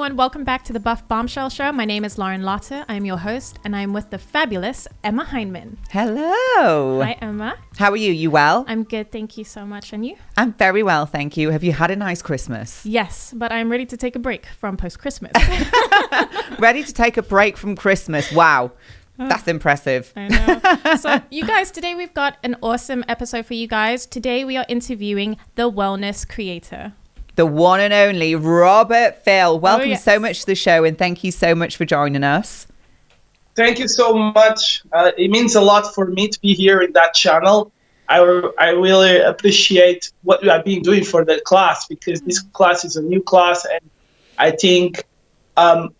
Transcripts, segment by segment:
everyone, welcome back to the Buff Bombshell show. My name is Lauren LOTTER. I'm your host, and I'm with the fabulous Emma Hyndman. Hello. Hi, Emma. How are you? You well? I'm good, thank you so much. And you? I'm very well, thank you. Have you had a nice Christmas? Yes, but I'm ready to take a break from post-Christmas. Ready to take a break from Christmas. Wow. That's impressive. I know. So you guys, today we've got an awesome episode for you guys. Today we are interviewing the wellness creator. The one and only Robert Phil. Welcome yes. so much to the show, and thank you so much for joining us. Thank you so much. It means a lot for me to be here in that channel. I really appreciate what you have been doing for the class, because this class is a new class, and I think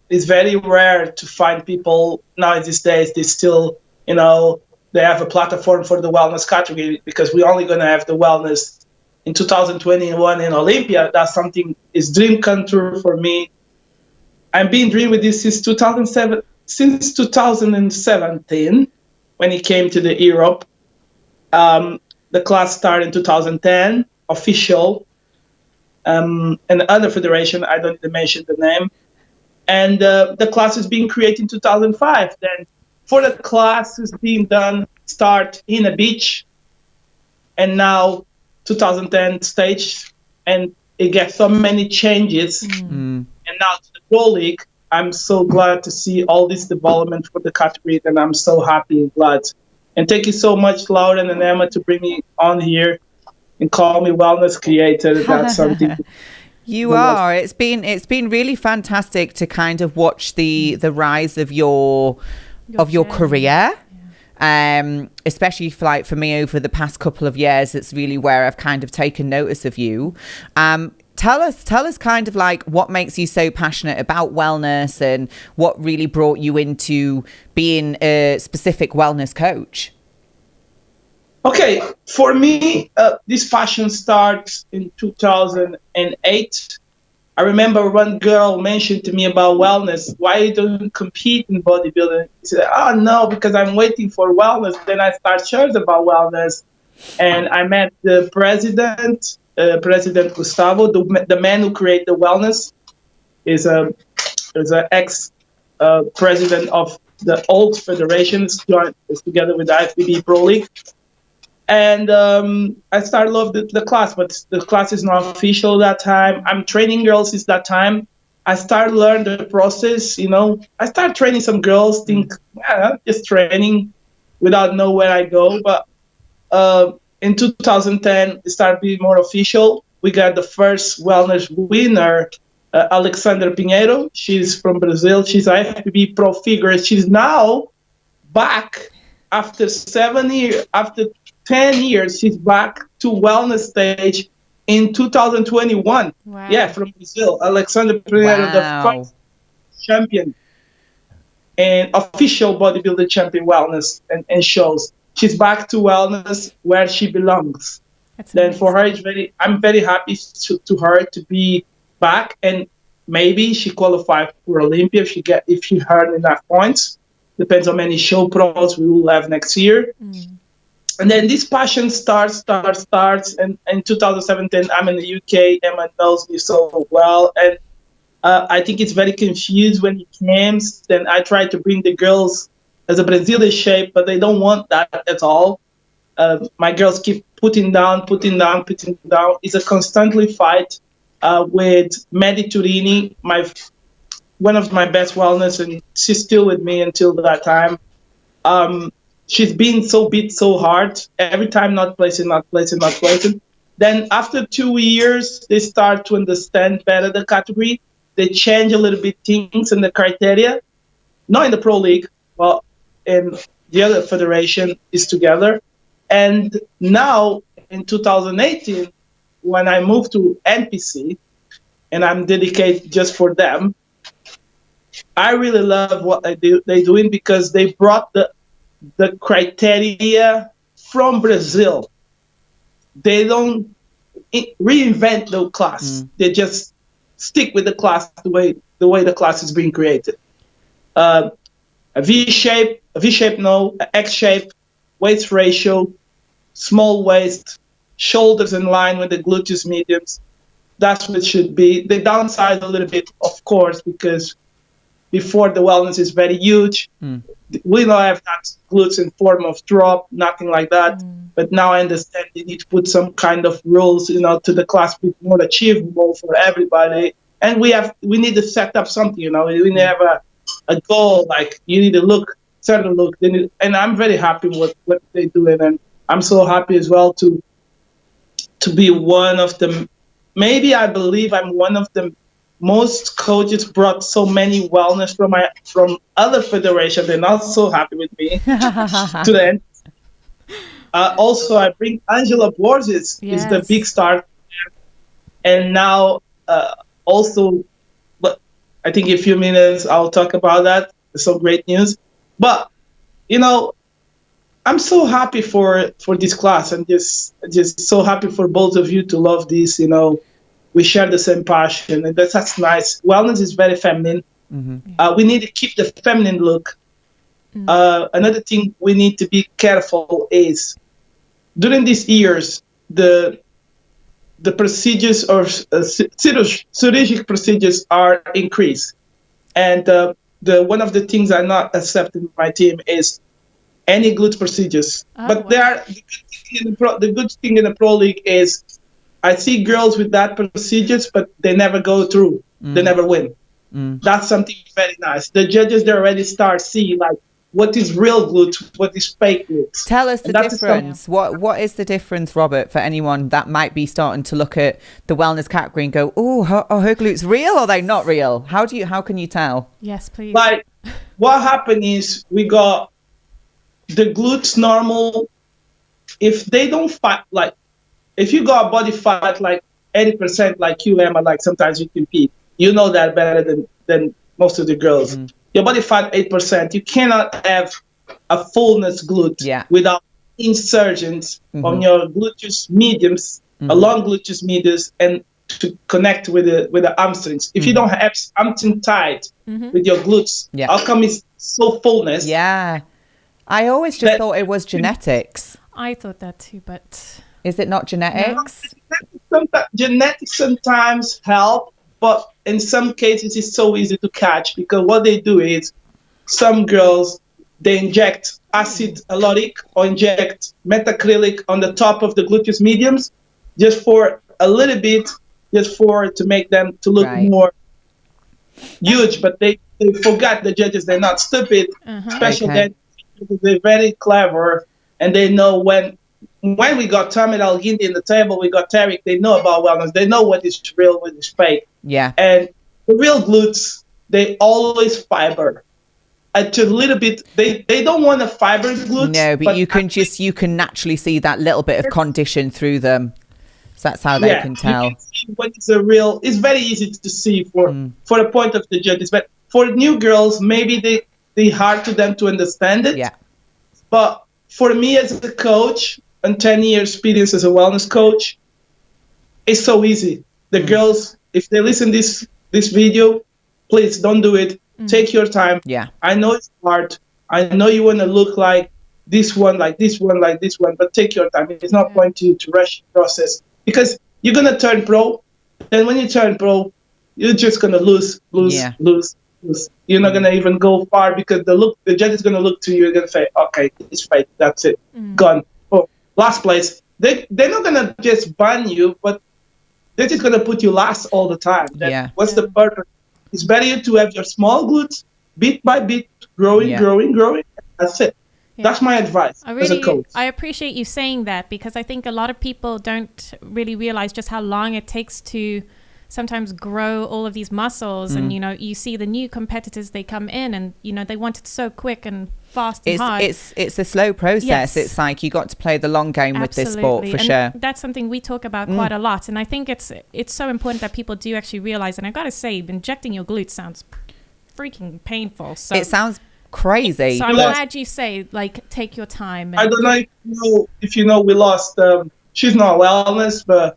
it's very rare to find people now these days. They still, they have a platform for the wellness category, because we're only going to have the wellness in 2021 in Olympia. That's something is dream come true for me. I've been dreaming with this since 2017 when it came to the Europe. The class started in 2010, official, and other federation, I don't even mention the name. And the class is being created in 2005. Then for the class is being done, start in a beach, and now 2010 stage, and it gets so many changes. And now to the Pro League, I'm so glad to see all this development for the category, and I'm so happy and glad. And thank you so much, Lauren and Emma, to bring me on here and call me wellness creator. That's something. You are. It's been really fantastic to kind of watch the rise of your career. Especially for me over the past couple of years. It's really where I've kind of taken notice of you. Tell us kind of like what makes you so passionate about wellness, and what really brought you into being a specific wellness coach. Okay, for me, this passion starts in 2008. I remember one girl mentioned to me about wellness. Why don't you compete in bodybuilding? She said, oh, no, because I'm waiting for wellness. Then I start sharing about wellness. And I met the president, President Gustavo, the man who created the wellness, is an ex-president of the old federations, is together with the IFBB Pro League. And I started loving the class, but the class is not official that time. I'm training girls since that time. I started learning the process, I started training some girls, just training without know where I go. But in 2010, it started being more official. We got the first wellness winner, Alexandra Pinheiro. She's from Brazil. She's an IFBB pro figure. She's now back after 10 years, she's back to wellness stage in 2021. Wow. Yeah, from Brazil. Alexandra Pinheiro, the first champion and official bodybuilder champion wellness and shows. She's back to wellness where she belongs. Then for her, I'm very happy to her to be back, and maybe she qualified for Olympia if she earned enough points. Depends on many show pros we will have next year. And then this passion starts, and in 2017, I'm in the UK. Emma knows me so well, and I think it's very confused when it comes. Then I try to bring the girls as a Brazilian shape, but they don't want that at all. My girls keep putting down. It's a constantly fight with Medi Turini, one of my best wellness, and she's still with me until that time. She's been beat so hard every time, not placing. Then after 2 years, they start to understand better the category. They change a little bit things in the criteria, not in the Pro League, but in the other federation is together. And now in 2018, when I moved to NPC, and I'm dedicated just for them, I really love what they're doing, because they brought the criteria from Brazil. They don't reinvent the class. They just stick with the class the way the class is being created. A V shape, no, a X shape, waist ratio, small waist, shoulders in line with the glutes mediums, That's what it should be. They downside a little bit, of course, because before the wellness is very huge. We don't have that glutes in form of drop, nothing like that. But now I understand you need to put some kind of rules, to the class be more achievable for everybody. And we need to set up something, we need to have a goal, like you need to certain look. And I'm very happy with what they're doing. And I'm so happy as well to be one of them. Maybe I believe I'm one of the most coaches brought so many wellness from other federations. They're not so happy with me to the end. Also, I bring Angela Borges, is the big star. And now also, but I think in a few minutes I'll talk about that. It's some great news. But, I'm so happy for this class, and just so happy for both of you to love this. We share the same passion, and that's nice. Wellness is very feminine. We need to keep the feminine look. Another thing we need to be careful is during these years, the procedures or surgical procedures are increased, and one of the things I'm not accepting in my team is any glute procedures. But the good thing in the pro league is I see girls with that procedures, but they never go through. They never win. That's something very nice. The judges, they already start seeing like what is real glutes, what is fake glutes. Tell us the difference. What is the difference, Robert, for anyone that might be starting to look at the wellness category and go, are her glutes real or are they not real? How can you tell? Yes, please. Like what happened is we got the glutes normal. If they don't fight, like if you got a body fat like 80% like you, Emma, like sometimes you compete, you know that better than most of the girls. Your body fat 8%, you cannot have a fullness glute without insertions on your gluteus mediums, along gluteus medius, and to connect with the hamstrings. If you don't have hamstring tight with your glutes, how come it's so fullness? Yeah. I always just thought it was genetics. I thought that too, but... Is it not genetics? No. Genetics sometimes help, but in some cases it's so easy to catch because what they do is some girls, they inject acid hyaluronic or inject metacrylic on the top of the gluteus mediums just for a little bit, to make them to look more huge, but they forgot the judges, they're not stupid, especially then. They're very clever, and they know when we got Tommy Algindi in the table, we got Tarek, they know about wellness. They know what is real, what is fake. Yeah. And the real glutes, they always fiber. To a little bit, they don't want a fiber glutes. No, but you can naturally see that little bit of condition through them. So that's how they can tell. Can see what is a real. It's very easy to see for the point of the judges, but for new girls, maybe they hard to them to understand it. Yeah. But for me as a coach and 10 years experience as a wellness coach, it's so easy. The girls, if they listen this video, please don't do it. Take your time. Yeah. I know it's hard. I know you want to look like this one, like this one, like this one, but take your time. It's not going to rush the process because you're going to turn pro. And when you turn pro, you're just going to lose. You're not going to even go far because the judge is going to look to you and going to say, okay, it's fake. That's it. Gone. Oh, last place. They're not going to just ban you, but they're just going to put you last all the time. What's the purpose? It's better to have your small glutes, bit by bit, growing. That's it. Yeah. That's my advice as a coach. I appreciate you saying that because I think a lot of people don't really realize just how long it takes to sometimes grow all of these muscles. And, you see the new competitors, they come in and, they want it so quick and fast and hard. It's a slow process. Yes. It's like you got to play the long game with this sport for sure. That's something we talk about quite a lot. And I think it's so important that people do actually realize. And I got to say, injecting your glutes sounds freaking painful. So it sounds crazy. So I'm glad you say, take your time. I don't know if you know, we lost, she's not wellness, but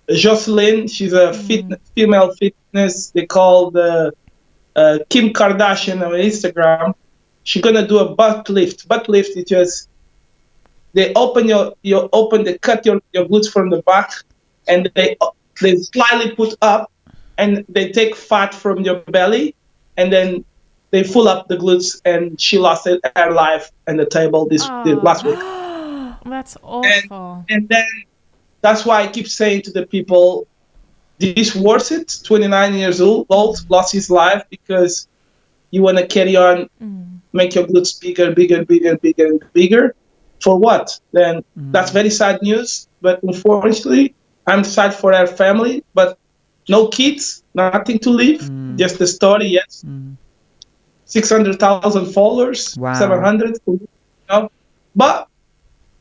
Jocelyn, she's a female fitness. They call the Kim Kardashian on Instagram. She's gonna do a butt lift. Butt lift is just they cut your glutes from the back, and they they slightly put up, and they take fat from your belly, and then they fill up the glutes. And she lost her life on the table the last week. That's awful. And then that's why I keep saying to the people, this worth it. 29 years old, lost his life because you want to carry on, make your glutes bigger. For what? Then that's very sad news. But unfortunately, I'm sad for her family. But no kids, nothing to live. Just the story, yes. 600,000 followers, wow. 700. You know? But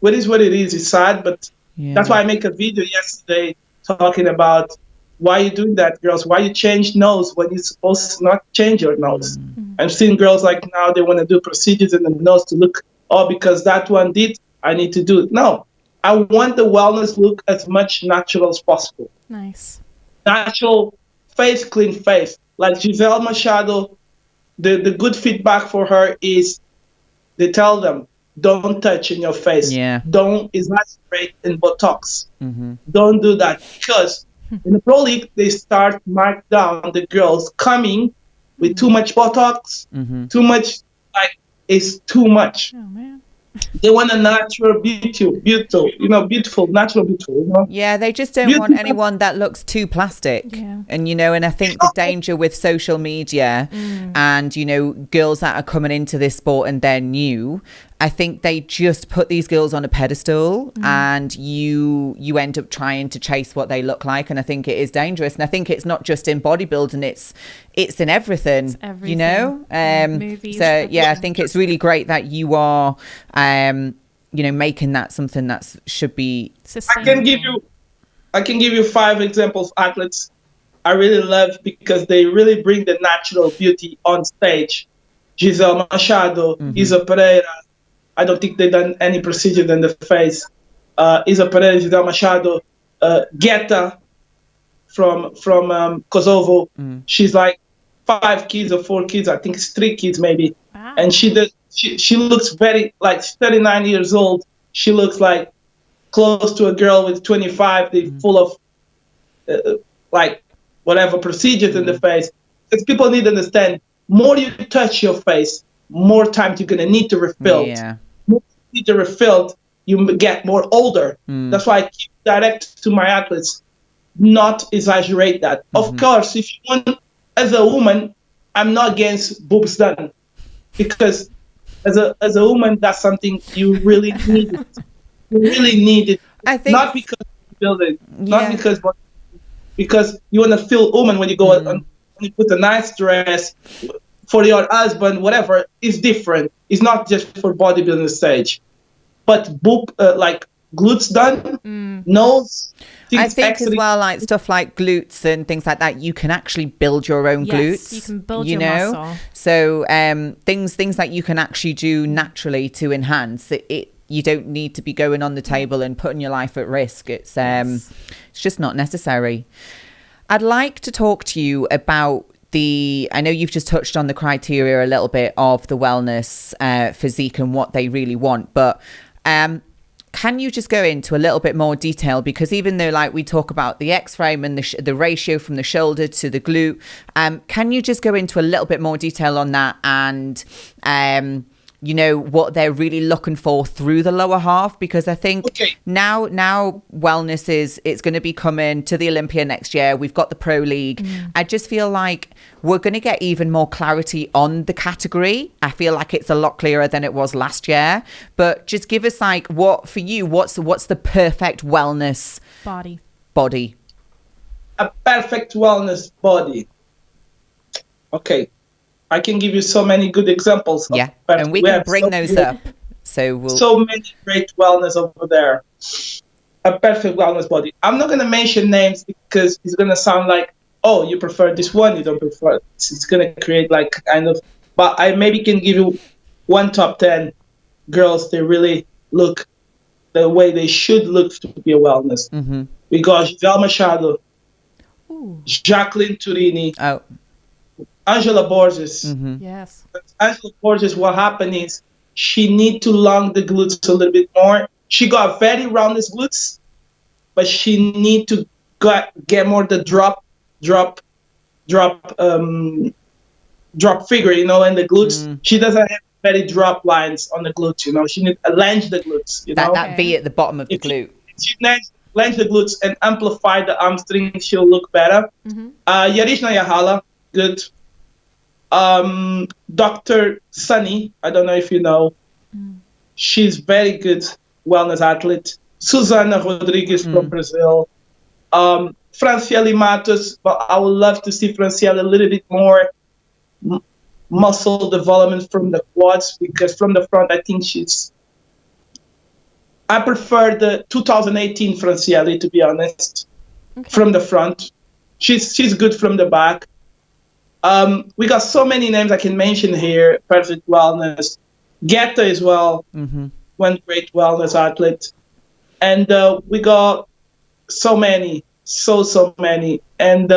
what is what it is. It's sad, but that's why I make a video yesterday talking about why you doing that, girls. Why you change nose when you're supposed to not change your nose. I'm seeing girls like now they want to do procedures in the nose to look, because that one did, I need to do it. No, I want the wellness look as much natural as possible. Nice. Natural face, clean face. Like Giselle Machado, the good feedback for her is they tell them, don't touch in your face. Yeah. Don't exaggerate in Botox. Don't do that, because in the Pro League, they start mark down the girls coming with too much Botox, too much, like, it's too much. Oh, man. They want a natural, beautiful, natural, beautiful. Yeah, they just don't want anyone that looks too plastic. Yeah. And, and I think the danger with social media and, girls that are coming into this sport and they're new, I think they just put these girls on a pedestal and you end up trying to chase what they look like. And I think it is dangerous. And I think it's not just in bodybuilding, it's in everything, It's everything. Movies, so yeah, I think it's really great that you are, making that something that should be sustainable. I can give you 5 examples of athletes I really love because they really bring the natural beauty on stage. Giselle Machado, Isa Pereira. I don't think they've done any procedure in the face. Isa Pereira, Giselle Machado, Geta from Kosovo. She's like 5 kids or 4 kids. I think it's 3 kids maybe. Wow. And she looks very, like, 39 years old. She looks like close to a girl with 25. They're full of like whatever procedures in the face. Because people need to understand, more you touch your face, more time you're going to need to refill. Yeah. More you need to refill, you get more older. That's why I keep direct to my athletes, not exaggerate that. Of course, if you want, as a woman, I'm not against boobs done, because as a woman, that's something you really need. You really need it. I think not because you build it, not because you want to feel woman when you go and you put a nice dress for your husband, whatever. It's different. It's not just for bodybuilding stage, but boob like glutes done, nose. I think as well, like stuff like glutes and things like that, you can actually build your own glutes. You can build your muscle. So things that you can actually do naturally to enhance it. You don't need to be going on the table and putting your life at risk. It's just not necessary. I'd like to talk to you about I know you've just touched on the criteria a little bit of the wellness physique and what they really want, but can you just go into a little bit more detail? Because even though, like, we talk about the X-frame and the ratio from the shoulder to the glute, can you just go into a little bit more detail on that and what they're really looking for through the lower half? Because I think now wellness it's going to be coming to the Olympia next year. We've got the Pro League. I just feel like we're going to get even more clarity on the category. I feel like it's a lot clearer than it was last year. But just give us, like, what for you, what's the perfect wellness body? A perfect wellness body. Okay. I can give you so many good examples. Yeah, and we can bring those up. So many great wellness over there. A perfect wellness body. I'm not going to mention names because it's going to sound like, oh, you prefer this one, you don't prefer. It's going to create like kind of. But I maybe can give you one top 10 girls. They really look the way they should look to be a wellness. We got Giselle Machado, Jacqueline Turini. Angela Borges. Yes. Angela Borges, what happened is she need to long the glutes a little bit more. She got very rounded glutes, but she need to get more the drop figure, and the glutes. She doesn't have very drop lines on the glutes, She needs to lunge the glutes, That V at the bottom of the glute. If she lunge the glutes and amplify the hamstring, she'll look better. Yarishna Yahala, good. Dr. Sunny, I don't know if you know. She's very good wellness athlete. Susana Rodriguez from Brazil. Franciele Matos, but I would love to see Franciele a little bit more muscle development from the quads, because from the front, I think I prefer the 2018 Franciele, to be honest, from the front. She's good from the back. We got so many names I can mention here. Perfect Wellness. Geta as well, one great wellness athlete. And we got so many, so many. And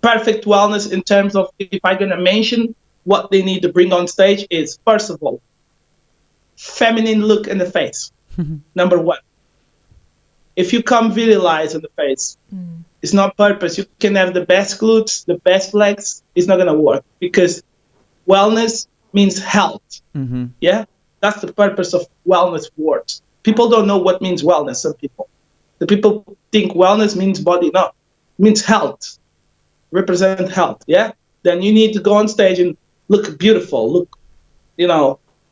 Perfect Wellness, in terms of, if I'm going to mention what they need to bring on stage, is, first of all, feminine look in the face. Number one. If you come virilized in the face, it's not purpose. You can have the best glutes, the best legs. It's not going to work, because wellness means health. Yeah? That's the purpose of wellness words. People don't know what means wellness, some people. The people think wellness means body. No, it means health. Represent health, yeah? Then you need to go on stage and look beautiful, look,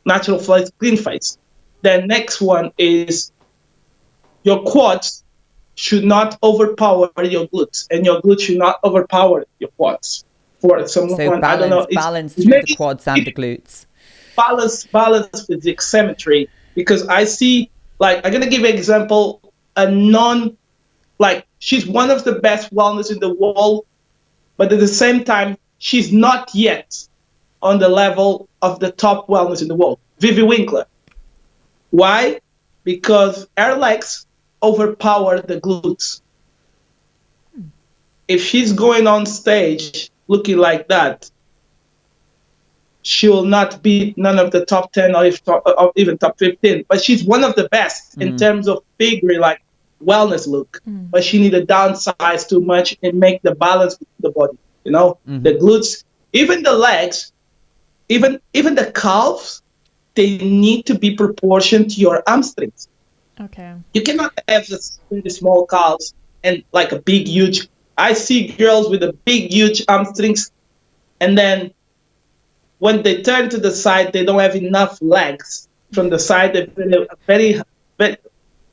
natural face, clean face. Then next one is your quads should not overpower your glutes, and your glutes should not overpower your quads. For someone, so I don't know, balance through the quads and the glutes. Balance physique symmetry, because I see, I'm going to give an example, she's one of the best wellness in the world, but at the same time, she's not yet on the level of the top wellness in the world. Vivi Winkler. Why? Because her legs overpower the glutes. If she's going on stage looking like that, she will not beat none of the top 10 or even top 15. But she's one of the best in terms of figure, wellness look. But she need to downsize too much and make the balance with the body. The glutes, even the legs, even the calves, they need to be proportioned to your hamstrings. Okay. You cannot have really small calves and a big, huge. I see girls with a big, huge hamstrings, and then when they turn to the side, they don't have enough legs from the side. They've been a very, very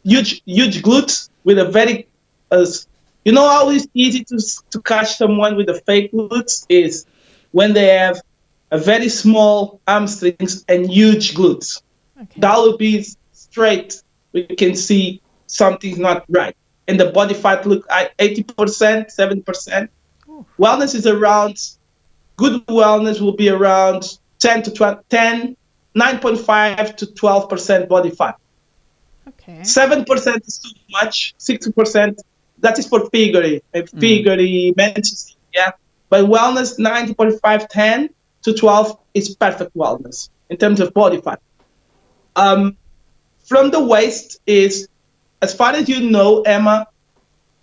huge glutes with a very, how it's easy to catch someone with a fake glutes is when they have a very small hamstrings and huge glutes. Okay. That would be straight. We can see something's not right. And the body fat look at 80%, 7%. Wellness is around, good wellness will be around 9.5 to 12% body fat. Okay. 7% is too much, 60%, that is for figure menses, yeah. But wellness, 90.5, 10 to 12 is perfect wellness in terms of body fat. From the waist is, as far as you know, Emma,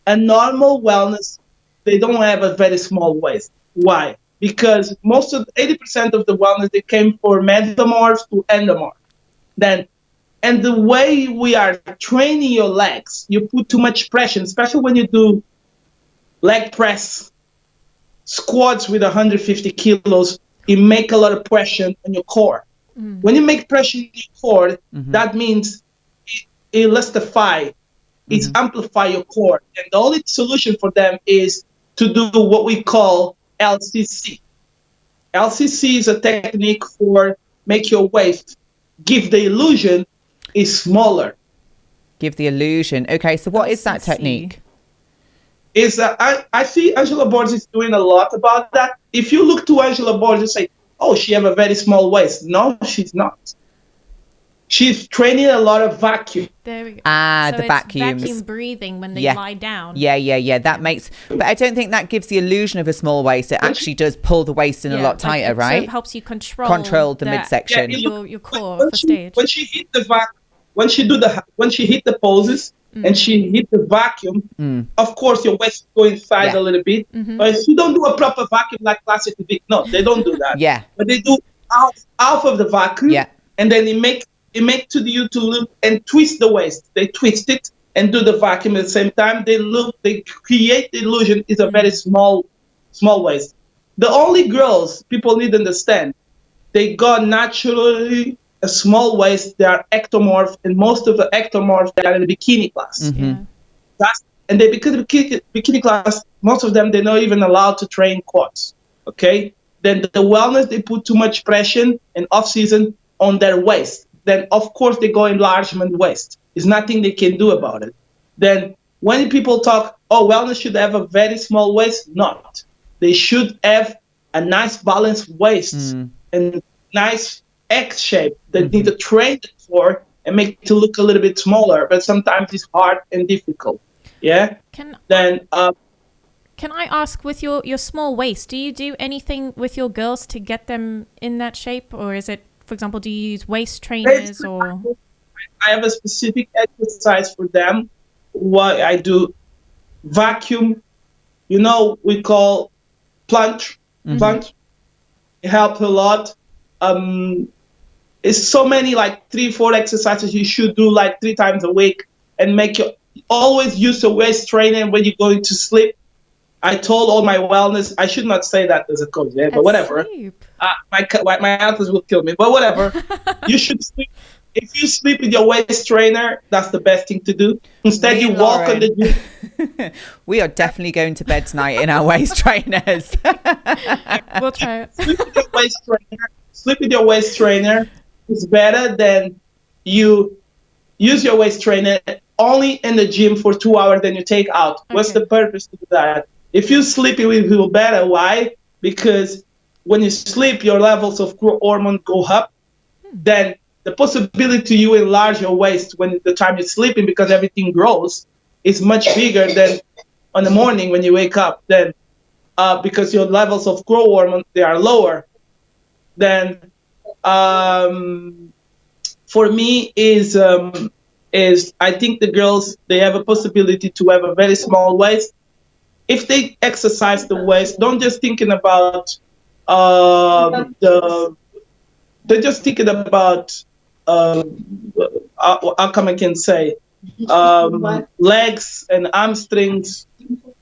a normal wellness, they don't have a very small waist. Why? Because 80% of the wellness, they came for mesomorphs to endomorphs. And the way we are training your legs, you put too much pressure, especially when you do leg press, squats with 150 kilos, you make a lot of pressure on your core. When you make pressure in your core, that means it elastify, it amplify your core. And the only solution for them is to do what we call LCC. LCC is a technique for make your waist give the illusion is smaller. Give the illusion. Okay, so what is that technique? I see Angela Borges doing a lot about that. If you look to Angela Borges, say, oh, she have a very small waist. No, she's not. She's training a lot of vacuum. There we go. So the vacuums. Vacuum breathing when they lie down. Yeah. That makes, but I don't think that gives the illusion of a small waist. It actually does pull the waist in a lot tighter, right? So it helps you control the midsection. Your core for stage. When she hit the when she hit the poses, and she hit the vacuum, of course your waist go inside a little bit. But if you don't do a proper vacuum like classic big, no, they don't do that. But they do half of the vacuum, and then it make to you to look and twist the waist. They twist it and do the vacuum at the same time. They create the illusion it's a very small waist. The only girls people need to understand, they got naturally a small waist. They are ectomorph, and most of the ectomorph they are in the bikini class. And they because the bikini class, most of them they're not even allowed to train quads. Okay, then the wellness they put too much pressure in off season on their waist. Then of course they go enlargement waist. There's nothing they can do about it. Then when people talk, oh, wellness should have a very small waist, not. They should have a nice balanced waist and nice X shape that need to train for and make it to look a little bit smaller. But sometimes it's hard and difficult. Yeah. Can I ask, with your small waist, do you do anything with your girls to get them in that shape, or is it, for example, do you use waist trainers or? I have a specific exercise for them. What I do, vacuum, we call plunge. It helps a lot. It's so many, like 3-4 exercises you should do like 3 times a week, and always use a waist trainer when you're going to sleep. I told all my wellness, I should not say that as a coach, but whatever. My athletes will kill me, but whatever. You should sleep. If you sleep with your waist trainer, that's the best thing to do. Instead, you walk on the gym. We are definitely going to bed tonight in our waist trainers. We'll try it. Sleep with your waist trainer is better than you use your waist trainer only in the gym for 2 hours, then you take out. Okay. What's the purpose to do that? If you sleep, it will feel better. Why? Because when you sleep, your levels of growth hormone go up. Then the possibility you enlarge your waist when the time you're sleeping, because everything grows, is much bigger than on the morning when you wake up. Then because your levels of growth hormone, they are lower. Then for me is I think the girls, they have a possibility to have a very small waist. If they exercise the waist, don't just thinking about they're just thinking about how come I can say legs and hamstrings.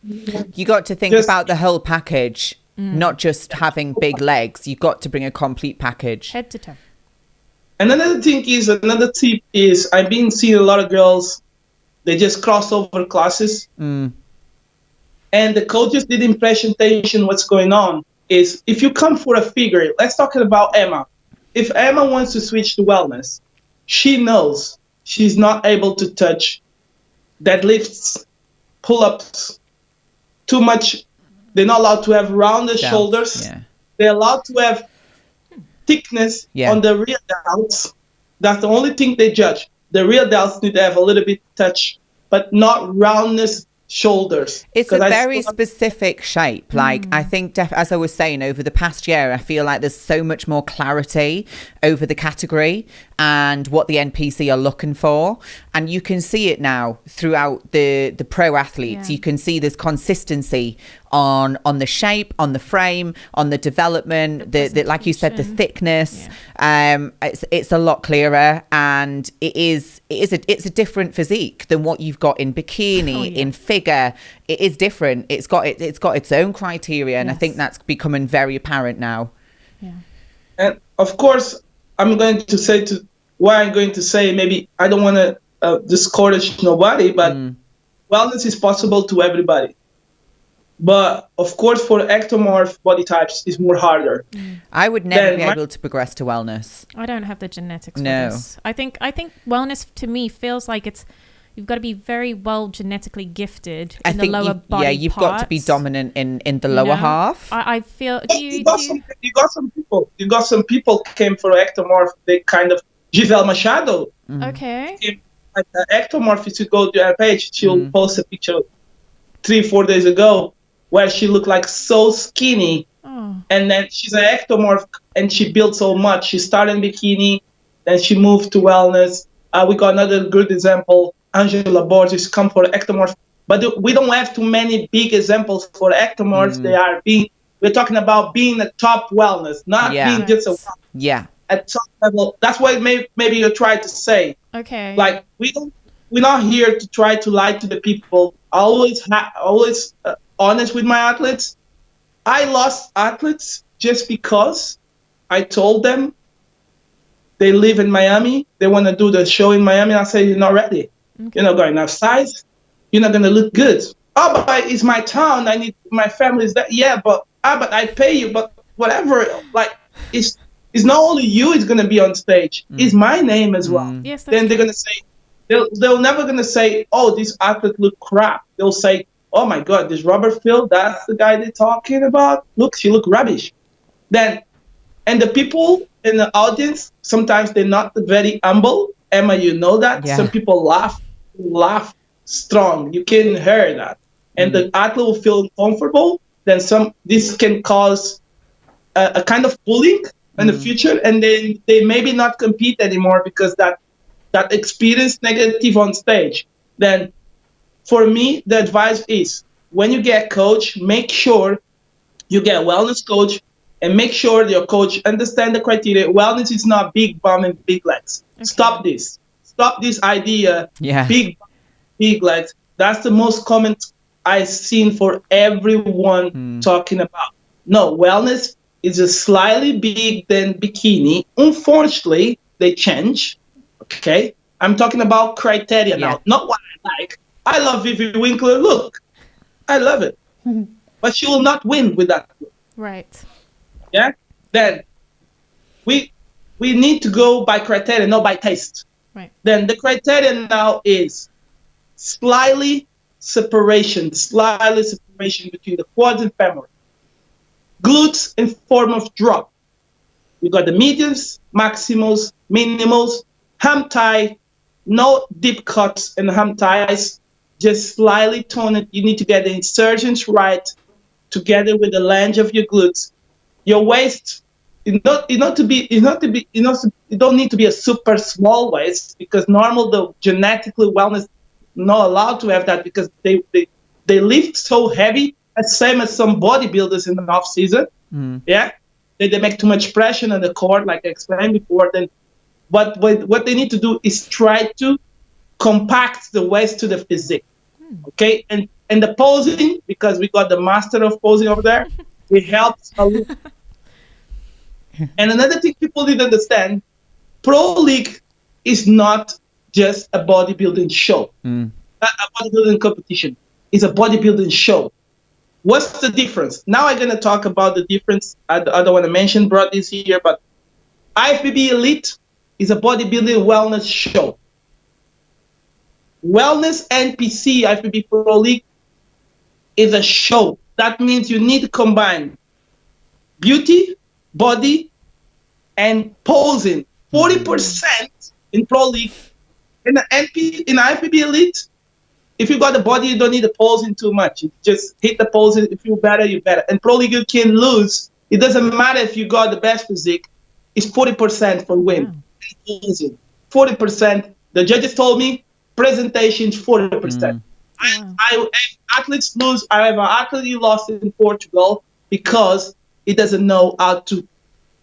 You got to think about the whole package, not just having big legs. You've got to bring a complete package, head to toe. And another tip is I've been seeing a lot of girls, they just cross over classes. And the coaches didn't presentation what's going on is if you come for a figure, let's talk about Emma. If Emma wants to switch to wellness, she knows she's not able to touch deadlifts, pull-ups, too much. They're not allowed to have rounded shoulders. Yeah. They're allowed to have thickness on the rear delts. That's the only thing they judge. The rear delts need to have a little bit touch, but not roundness shoulders. It's a very specific shape. Like I think as I was saying, over the past year I feel like there's so much more clarity over the category and what the NPC are looking for, and you can see it now throughout the pro athletes. You can see there's consistency on the shape, on the frame, on the development, the like you said, the thickness. It's a lot clearer, and it's a different physique than what you've got in bikini, in figure. It is different. It's got its own criteria, and I think that's becoming very apparent now. And of course, I'm going to say maybe I don't want to discourage nobody, but wellness is possible to everybody. But of course, for ectomorph body types, it's more harder. I would never be able to progress to wellness. I don't have the genetics for this. I think wellness to me feels like you've got to be very well genetically gifted in the lower body parts. You've got to be dominant in the lower half. I feel. You got some people came for ectomorph. They kind of Giselle Machado. Okay. Like the ectomorph, if you go to her page, she'll post a picture 3-4 days ago where she looked like so skinny. And then she's an ectomorph and she built so much. She started in bikini, then she moved to wellness. We got another good example, Angela Borges come for ectomorph. But we don't have too many big examples for ectomorphs. We're talking about being a top wellness, not being just a at top level. That's what maybe you're trying to say. Okay. Like we're not here to try to lie to the people. Always honest with my athletes. I lost athletes just because I told them they live in Miami. They want to do the show in Miami. I say, you're not ready. Okay. You're not going enough size. You're not going to look good. Oh, but it's my town. I need my family. Is that? Yeah, but I pay you. But whatever. Like, it's not only you is going to be on stage. It's my name as well. Yes, then they're going to say, they'll never going to say, oh, this athlete look crap. They'll say, oh my God, this Robert Phil, that's the guy they're talking about. Look, she look rubbish. Then, and the people in the audience, sometimes they're not very humble. Emma, you know that. Yeah. Some people laugh strong. You can hear that. And the athlete will feel uncomfortable. Then this can cause a kind of bullying in the future. And then they maybe not compete anymore because that experience negative on stage. Then for me, the advice is when you get a coach, make sure you get a wellness coach and make sure your coach understand the criteria. Wellness is not big bum and big legs. Okay. Stop this idea. Yeah. Big legs. That's the most common I've seen for everyone talking about. No, wellness is a slightly big than bikini. Unfortunately, they change. Okay. I'm talking about criteria now, not what I like. I love Vivi Winkler. Look, I love it. But she will not win with that look. Right. Yeah? Then we need to go by criteria, not by taste. Right. Then the criteria now is slightly separation between the quads and femur. Glutes in form of drop. You got the mediums, maximals, minimals, ham tie, no deep cuts in ham ties, just slightly tone it. You need to get the insertions right together with the lunge of your glutes. Your waist, you don't need to be a super small waist because the genetically wellness not allowed to have that because they lift so heavy, same as some bodybuilders in the off season. Yeah, they make too much pressure on the core, like I explained before. Then, but what they need to do is try to compact the waist to the physique. Okay, and the posing, because we got the master of posing over there, it helps a lot. And another thing people need to understand, Pro League is not just a bodybuilding show, a bodybuilding competition. It's a bodybuilding show. What's the difference? Now I'm going to talk about the difference. I don't want to mention brought this here, but IFBB Elite is a bodybuilding wellness show. Wellness NPC, IFBB Pro League, is a show. That means you need to combine beauty, body, and posing. 40% in Pro League. In IFBB Elite, if you got the body, you don't need the posing too much. You just hit the posing. If you're better, you're better. And Pro League, you can lose. It doesn't matter if you got the best physique. It's 40% for win. 40%. The judges told me presentation is 40%. Athletes lose. I have an athlete who lost in Portugal because he doesn't know how to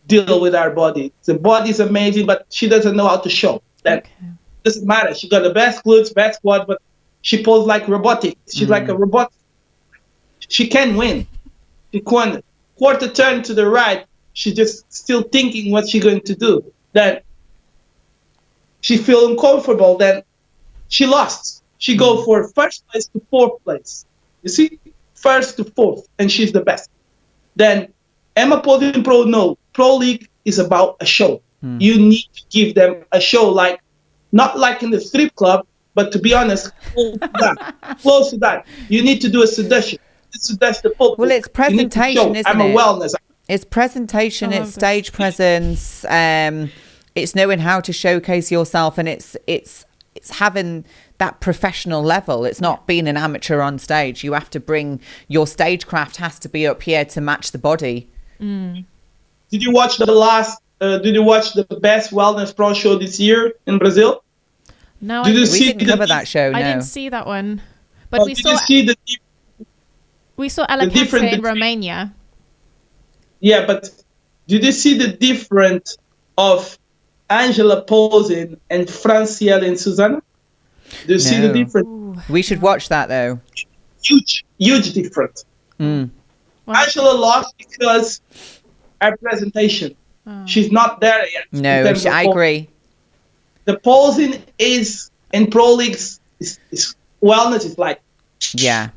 deal with our body. The body is amazing, but she doesn't know how to show. That doesn't matter. She got the best glutes, best quad, but she poses like robotic. She's like a robot. She can win. She can quarter turn to the right. She's just still thinking what she's going to do. Then she feel uncomfortable. Then she lost. She go for first place to fourth place. You see, first to fourth, and she's the best. Then Emma Podium Pro, no. Pro League is about a show. You need to give them a show, like not like in the strip club, but to be honest, close to that. You need to do a seduction. Seduce the public. Well, it's presentation, isn't it? I'm a wellness. It's presentation. It's stage presence. It's knowing how to showcase yourself, and it's having that professional level. It's not being an amateur on stage. You have to bring your stagecraft has to be up here to match the body. Did you watch the best wellness pro show this year in Brazil? No, Did you We see didn't cover that show, I no. didn't see that one. But Did you see we saw the difference Alicante in between- Romania. Yeah, but did you see the difference of Angela posing and Francielle and Susanna? Do you see the No. difference? Ooh. We should watch that though. Huge difference. Mm. Well, Angela lost because her presentation. She's not there yet. in No, terms of I posing. agree. The posing is in pro leagues is wellness is like Yeah.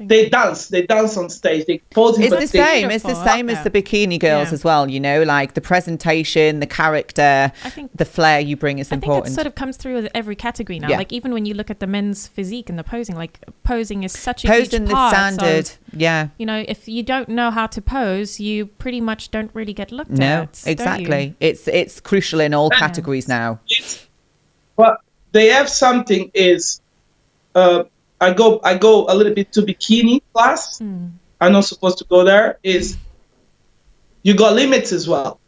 they dance on stage, they posing. It's but the they- same. It's the beautiful. same as the bikini girls Yeah. as well. You know, like the presentation, the character, I think- the flair you bring is I think it important. sort of comes through with every category now. Yeah. Like even when you look at the men's physique and the posing, like posing is such a Posing huge the part standard. of, Yeah. you know, if you don't know how to pose, you pretty much don't really get looked No, at. don't you? exactly. It's crucial in all categories now. But they have something is I go a little bit to bikini class. I'm not supposed to go there. Is you got limits as well.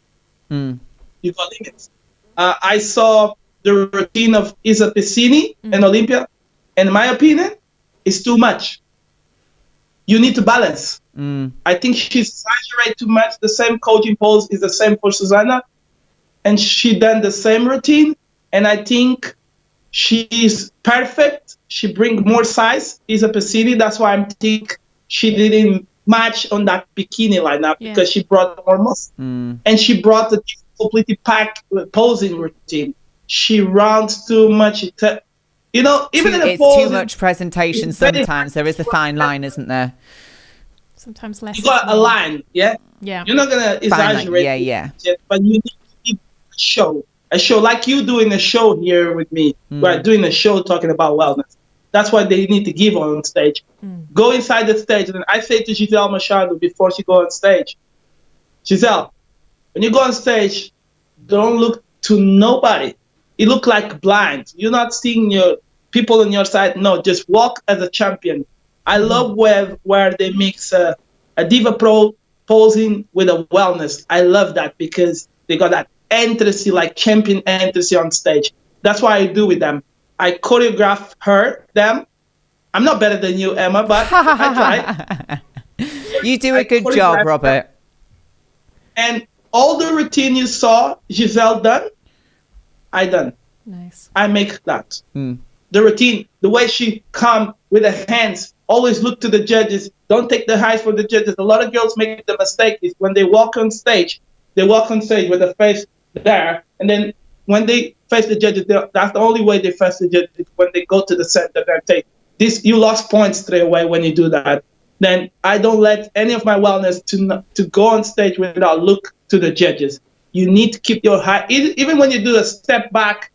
Mm. You got limits. I saw the routine of Isa Pessini and Olympia, and in my opinion, is too much. You need to balance. I think she's exaggerated too much. The same coaching pose is the same for Susanna, and she done the same routine. And I think she's perfect. She bring more size. Isa Pessini. That's why I think she didn't match on that bikini lineup because she brought more muscle, and she brought the completely packed posing routine. She rounds too much. You know, even in the It's posing, too much presentation it's very sometimes. There is a fine line, isn't there? Sometimes less. you got is a more. line, yeah. Yeah. You're not gonna Fine line, exaggerate, yeah. but you need to keep a show like you doing a show here with me. We're doing a show talking about wellness. That's what they need to give on stage. Go inside the stage, and I say to Giselle Machado before she go on stage, Giselle, when you go on stage, don't look to nobody. You look like blind. You're not seeing your people on your side. No, just walk as a champion. I love where they mix a diva pro posing with a wellness. I love that because they got that entry, like champion entry on stage. That's what I do with them. I choreograph them. I'm not better than you, Emma, but I try. You do a good job, Robert. And all the routine you saw Giselle done, I done. Nice. I make that. The routine, the way she come with her hands, always look to the judges. Don't take the highs for the judges. A lot of girls make the mistake is when they walk on stage with the face there, and then when they face the judges, that's the only way they face the judges. When they go to the center and say, "This, you lost points straight away when you do that." Then I don't let any of my wellness to go on stage without look to the judges. You need to keep your high, even when you do a step back.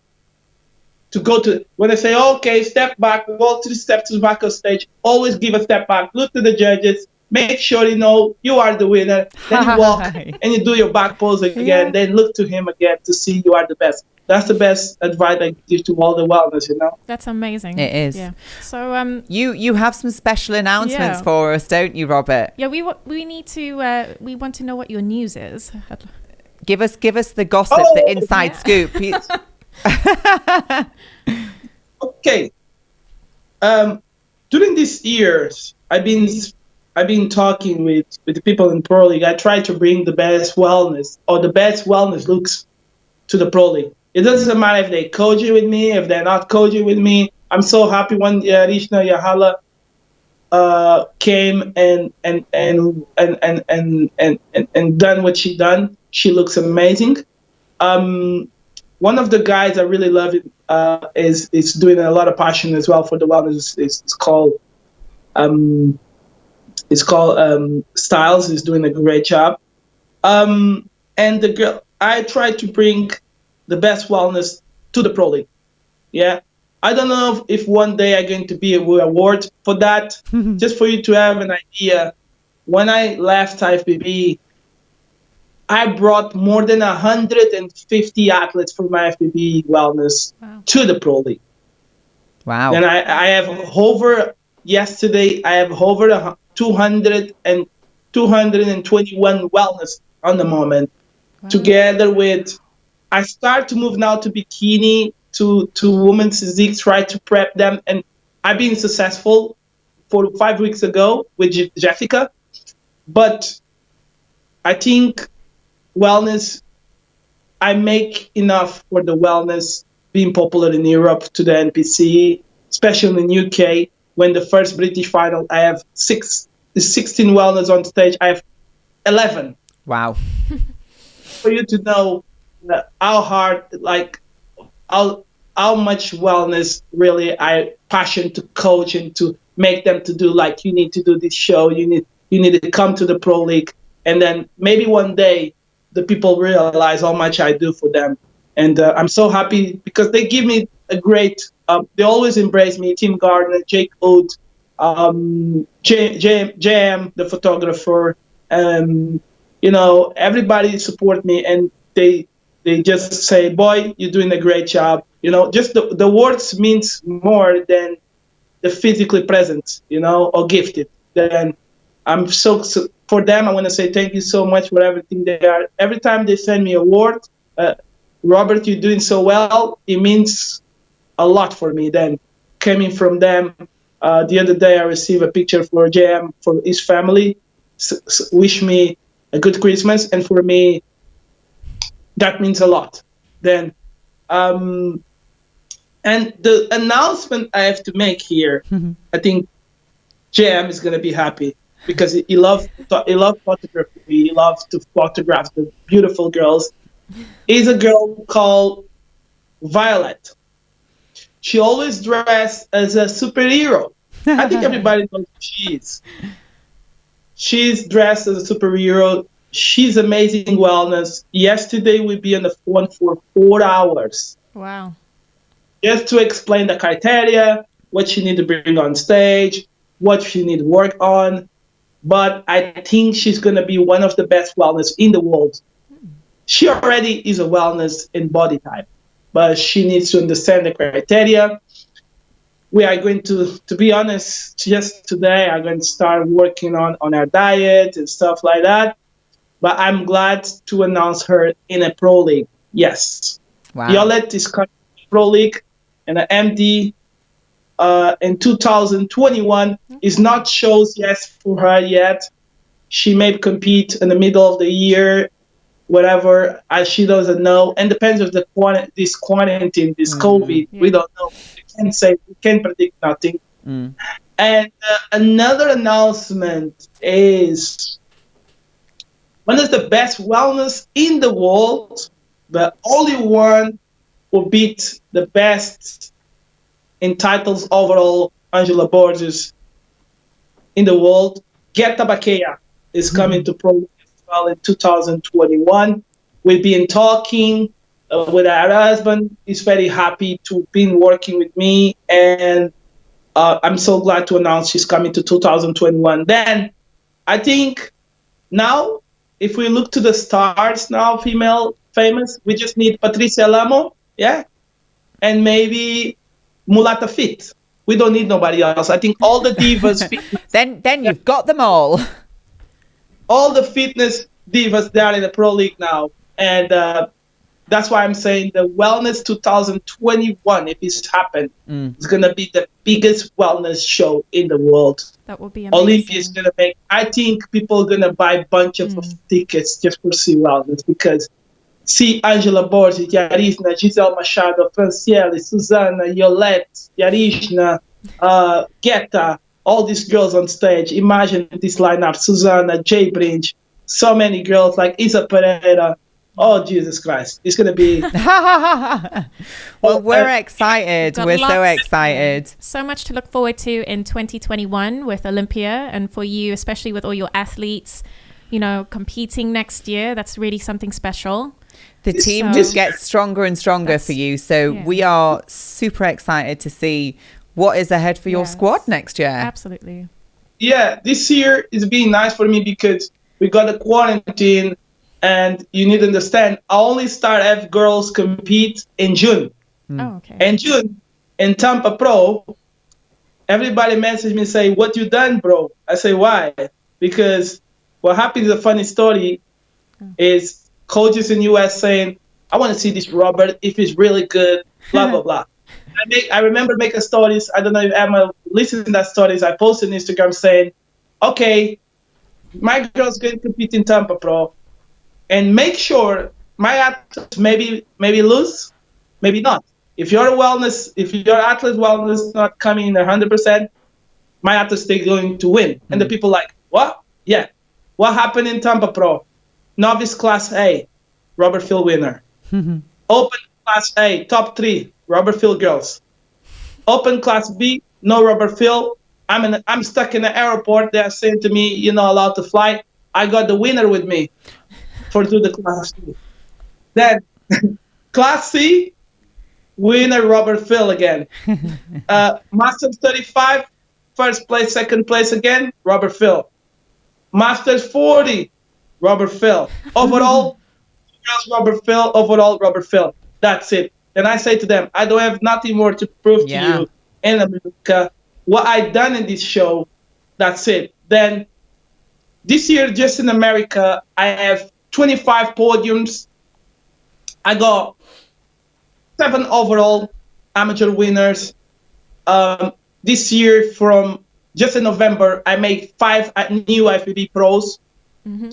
To go to when they say, okay, step back, go 3 steps to the back of stage. Always give a step back. Look to the judges. Make sure you know you are the winner. Then you walk and you do your back pose again. Yeah. Then look to him again to see you are the best. That's the best advice I give to all the wellness. You know. That's amazing. It is. Yeah. So You have some special announcements Yeah. for us, don't you, Robert? yeah, we need to we want to know what your news is. Give us the gossip, the inside scoop. Okay. During these years, I've been talking with the people in Pro League. I try to bring the best wellness or the best wellness looks to the Pro League. It doesn't matter if they coaching with me, if they're not coaching with me. I'm so happy when Rishna Yahala came and done what she done. She looks amazing. One of the guys I really love is doing a lot of passion as well for the wellness. It's called Styles. Is doing a great job. And the girl, I try to bring the best wellness to the Pro League. Yeah, I don't know if one day I'm going to be award for that. Just for you to have an idea, when I left IFBB, I brought more than 150 athletes from my FBB wellness to the Pro League. Wow. And I have over 221 wellness on the moment. Together with, I start to move now to bikini to women's physique, try to prep them, and I've been successful 5 weeks ago with Jessica. But I think wellness, I make enough for the wellness being popular in Europe to the NPC, especially in the UK. When the first British final, I have 16 wellness on stage. I have 11. Wow. For you to know how hard, like how much wellness really I passion to coach and to make them to do, like, you need to do this show, you need to come to the Pro League, and then maybe one day the people realize how much I do for them. And I'm so happy because they give me a great, they always embrace me, Tim Gardner, Jake Wood, JM, the photographer, everybody support me, and they just say, boy, you're doing a great job. Just the words means more than the physically present, or gifted. Then I'm for them, I want to say thank you so much for everything they are. Every time they send me a word, Robert, you're doing so well, it means a lot for me. Then coming from them, the other day I received a picture for JM, for his family, wish me a good Christmas, and for me, that means a lot. Then, and the announcement I have to make here, I think JM is going to be happy because he loves photography. He loves to photograph the beautiful girls. He's a girl called Violet. She always dressed as a superhero. I think everybody knows who she is. She's dressed as a superhero. She's amazing wellness. Yesterday we be on the phone for 4 hours. Wow. Just to explain the criteria, what she need to bring on stage, what she need to work on. But I think she's going to be one of the best wellness in the world. She already is a wellness in body type, but she needs to understand the criteria. We are going to be honest, just today, I'm going to start working on our diet and stuff like that. But I'm glad to announce her in a Pro League. Yes. Wow. Violet is coming to Pro League, and the MD in 2021 is not shows yes for her yet. She may compete in the middle of the year, whatever, as she doesn't know. And depends on this quarantine, this COVID. Yeah. We don't know. We can't say, we can't predict nothing. And another announcement is one of the best wellness in the world, the only one who beat the best in titles overall, Angela Borges, in the world. Geta Bakea is coming to Pro League as well in 2021. We've been talking with her husband. He's very happy to be working with me, and I'm so glad to announce she's coming to 2021. Then I think now, if we look to the stars now, female famous, we just need Patricia Lamo, yeah, and maybe Mulata Fit. We don't need nobody else. I think all the divas. then you've got them all. All the fitness divas, they are in the Pro League now, and that's why I'm saying the Wellness 2021, if it's happened, it's gonna be the biggest wellness show in the world. That will be amazing. Olympia is gonna make. I think people are gonna buy a bunch of tickets just for see wellness, because see Angela Borges, Yarishna, Giselle Machado, Franciele, Susanna, Yolette, Yarishna, Geta, all these girls on stage. Imagine this lineup: Susanna, Jay Brinch, so many girls like Isa Pereira. Oh, Jesus Christ. It's going to be... Well, we're excited. We're so excited. So much to look forward to in 2021 with Olympia, and for you, especially with all your athletes, competing next year. That's really something special. The team just gets stronger and stronger for you. So we are super excited to see what is ahead for your squad next year. Absolutely. Yeah, this year is being nice for me because we got a quarantine. And you need to understand, I only start have girls compete in June. Oh, okay. In June, in Tampa Pro, everybody message me and say, what you done, bro? I say, why? Because what happened is a funny story is coaches in US saying, I want to see this Robert. If he's really good, blah, blah, blah. I remember making stories. I don't know if Emma listened to that stories. I posted on Instagram saying, okay, my girl's going to compete in Tampa Pro, and make sure my athletes maybe lose, maybe not. If your athlete wellness not coming in 100%, my athletes are going to win. And the people like, what? Yeah. What happened in Tampa Pro? Novice class A, Robert Phil winner. Open class A, top 3, Robert Phil girls. Open class B, no Robert Phil. I'm stuck in the airport. They're saying to me, you're not allowed to fly. I got the winner with me for do the class C. Then class C, winner Robert Phil again. Masters 35, first place, second place again, Robert Phil. Masters 40, Robert Phil. Overall, girls Robert Phil. Overall, Robert Phil. That's it. And I say to them, I don't have nothing more to prove to you in America. What I done in this show, that's it. Then this year, just in America, I have 25 podiums. I got 7 overall amateur winners. This year, from just in November, I made 5 new IFBB pros. 4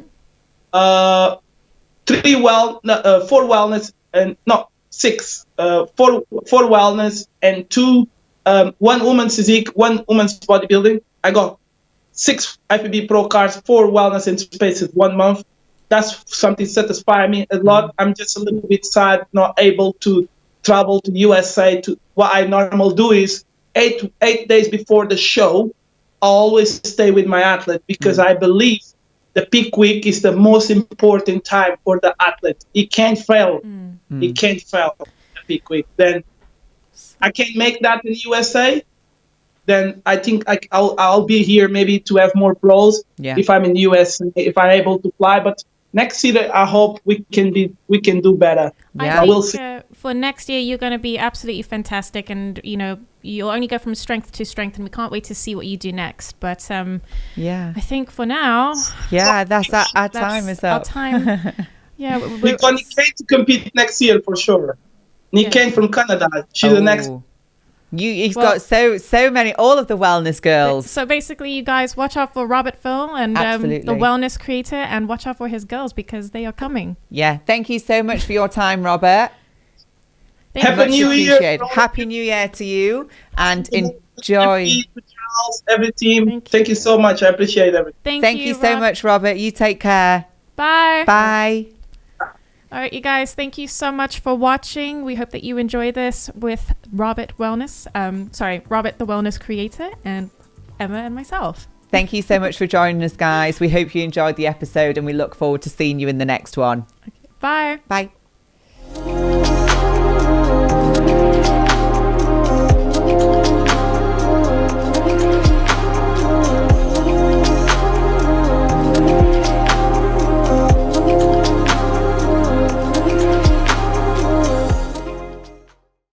wellness and no 6. 4 wellness and 2. 1 woman's physique, 1 woman's bodybuilding. I got 6 IFBB pro cards, 4 wellness in space of 1 month. That's something satisfying me a lot. I'm just a little bit sad not able to travel to USA. To what I normally do is 8 days before the show, I always stay with my athlete because I believe the peak week is the most important time for the athlete. He can't fail. He can't fail the peak week. Then I can't make that in USA. Then I think I'll be here maybe to have more pros if I'm in US, if I'm able to fly. But next year, I hope we can do better. I will see. For next year, you're going to be absolutely fantastic, and you'll only go from strength to strength, and we can't wait to see what you do next. But I think for now, that's our time is up. Our time. We're going to compete next year for sure. Nick came from Canada. She's the next. You've got so many, all of the wellness girls. So basically, you guys watch out for Robert Phil and the wellness creator, and watch out for his girls because they are coming. Yeah. Thank you so much for your time, Robert. Happy New Year. Happy New Year to you, and enjoy. Every team. Thank you so much. I appreciate everything. Thank you so much, Robert. You take care. Bye. Bye. All right, you guys, thank you so much for watching. We hope that you enjoy this with Robert the Wellness Creator, and Emma and myself. Thank you so much for joining us, guys. We hope you enjoyed the episode, and we look forward to seeing you in the next one. Okay, bye. Bye.